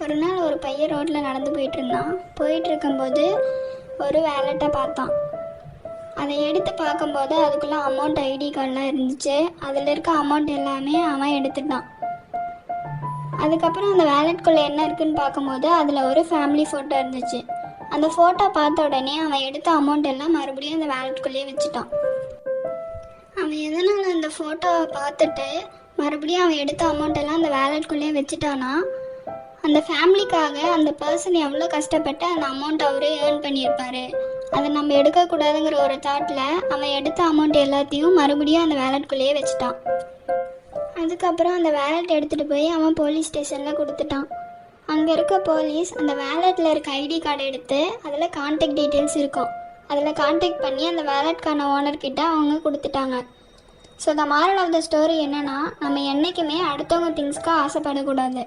ஒரு நாள் ஒரு பையன் ரோட்டில் நடந்து போயிட்டுருந்தான். போயிட்டுருக்கும்போது ஒரு வேலெட்டை பார்த்தான். அதை எடுத்து பார்க்கும்போது அதுக்குள்ளே அமௌண்ட் ஐடி கார்டெலாம் இருந்துச்சு. அதில் இருக்க அமௌண்ட் எல்லாமே அவன் எடுத்துட்டான். அதுக்கப்புறம் அந்த வேலெட்குள்ளே என்ன இருக்குன்னு பார்க்கும்போது அதில் ஒரு ஃபேமிலி ஃபோட்டோ இருந்துச்சு. அந்த ஃபோட்டோ பார்த்த உடனே அவன் எடுத்த அமௌண்ட் எல்லாம் மறுபடியும் அந்த வேலெட்குள்ளேயே வச்சுட்டான். அவன் எதனால் அந்த ஃபோட்டோவை பார்த்துட்டு மறுபடியும் அவன் எடுத்த அமௌண்ட் எல்லாம் அந்த வேலெட்குள்ளேயே வச்சுட்டானா, அந்த ஃபேமிலிக்காக அந்த பர்சன் எவ்வளோ கஷ்டப்பட்டு அந்த அமௌண்ட் அவரே ஏர்ன் பண்ணியிருப்பாரு, அதை நம்ம எடுக்கக்கூடாதுங்கிற ஒரு தாட்டில் அவன் எடுத்த அமௌண்ட் எல்லாத்தையும் மறுபடியும் அந்த வேலெட்குள்ளேயே வச்சுட்டான். அதுக்கப்புறம் அந்த வேலெட் எடுத்துகிட்டு போய் அவன் போலீஸ் ஸ்டேஷனில் கொடுத்துட்டான். அங்கே இருக்க போலீஸ் அந்த வேலெட்டில் இருக்க ஐடி கார்டு எடுத்து அதில் கான்டாக்ட் டீட்டெயில்ஸ் இருக்கும், அதில் கான்டாக்ட் பண்ணி அந்த வேலெட்கான ஓனர்கிட்ட அவங்க கொடுத்துட்டாங்க. So the moral of the story என்னென்னா, நம்ம என்றைக்குமே அடுத்தவங்க திங்ஸ்க்கு ஆசைப்படக்கூடாது.